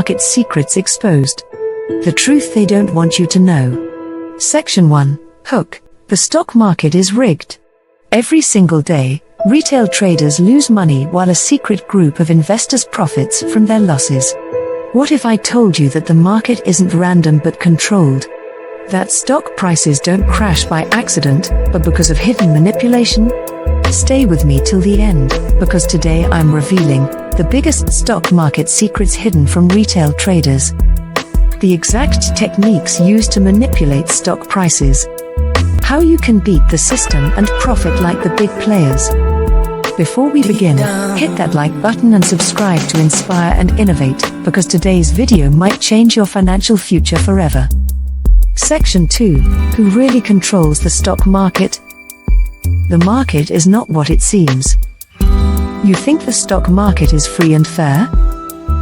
Market secrets exposed. The truth they don't want you to know. Section 1. Hook. The stock market is rigged. Every single day, retail traders lose money while a secret group of investors profits from their losses. What if I told you that the market isn't random but controlled? That stock prices don't crash by accident, but because of hidden manipulation? Stay with me till the end, because today I'm revealing the biggest stock market secrets hidden from retail traders. The exact techniques used to manipulate stock prices. How you can beat the system and profit like the big players. Before we begin, hit that like button and subscribe to inspire and innovate, because today's video might change your financial future forever. Section 2. Who really controls the stock market? The market is not what it seems. You think the stock market is free and fair?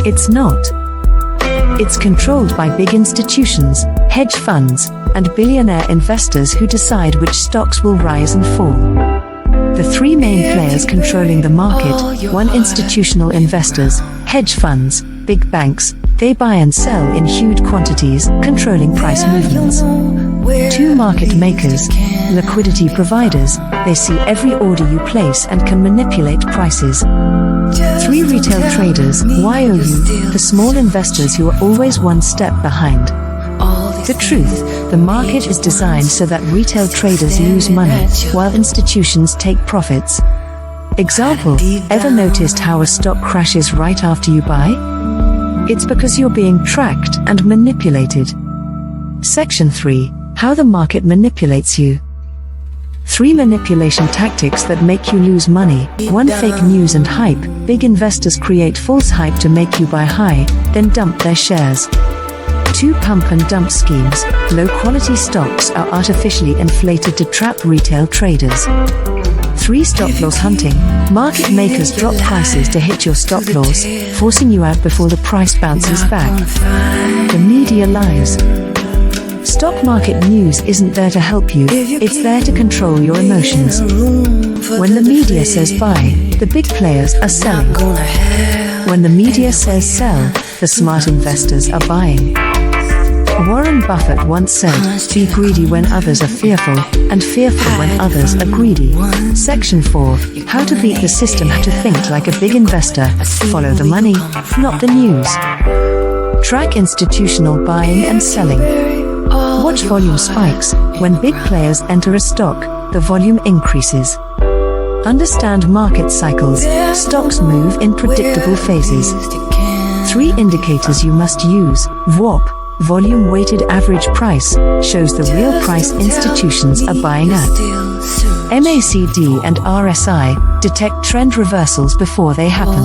It's not. It's controlled by big institutions, hedge funds, and billionaire investors who decide which stocks will rise and fall. The three main players controlling the market: 1. Institutional investors, hedge funds, big banks. They buy and sell in huge quantities, controlling price movements. 2. Market makers, liquidity providers. They see every order you place and can manipulate prices. 3. Retail traders, YOU, the small investors who are always one step behind. The truth: the market is designed so that retail traders lose money, while institutions take profits. Example: ever noticed how a stock crashes right after you buy? It's because you're being tracked and manipulated. Section 3. How the market manipulates you. 3 manipulation tactics that make you lose money. 1. Fake news and hype. Big investors create false hype to make you buy high, then dump their shares. 2. Pump and dump schemes. Low quality stocks are artificially inflated to trap retail traders. 3. Stop loss hunting. Market makers drop prices to hit your stop loss, forcing you out before the price bounces back. The media lies. Stock market news isn't there to help you, it's there to control your emotions. When the media says buy, the big players are selling. When the media says sell, the smart investors are buying. Warren Buffett once said, "Be greedy when others are fearful, and fearful when others are greedy." Section 4. How to beat the system. How to think like a big investor. Follow the money, not the news. Track institutional buying and selling. Watch volume spikes. When big players enter a stock, the volume increases. Understand market cycles. Stocks move in predictable phases. 3 indicators you must use. VWAP, volume weighted average price, shows the real price institutions are buying at. MACD and RSI detect trend reversals before they happen.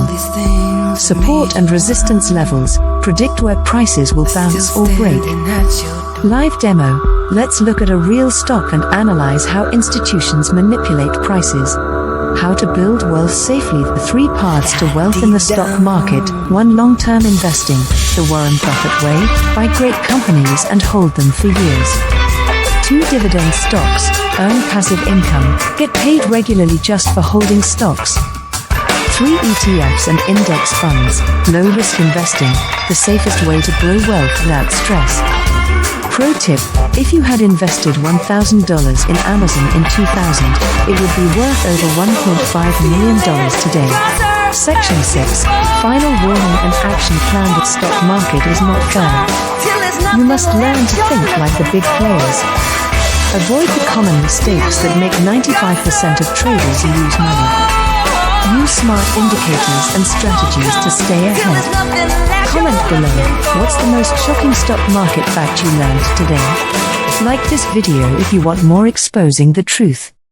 Support and resistance levels predict where prices will bounce or break. Live demo. Let's look at a real stock and analyze how institutions manipulate prices. How to build wealth safely. The 3 paths to wealth in the stock market. 1. Long-term investing, the Warren Buffett way. Buy great companies and hold them for years. 2. Dividend stocks, earn passive income. Get paid regularly just for holding stocks. 3. ETFs and index funds, low-risk investing, the safest way to grow wealth without stress. Pro tip: if you had invested $1,000 in Amazon in 2000, it would be worth over $1.5 million today. Section 6. Final warning and action plan. The stock market is not fair. You must learn to think like the big players. Avoid the common mistakes that make 95% of traders lose money. Use smart indicators and strategies to stay ahead. Comment below, what's the most shocking stock market fact you learned today? Like this video if you want more exposing the truth.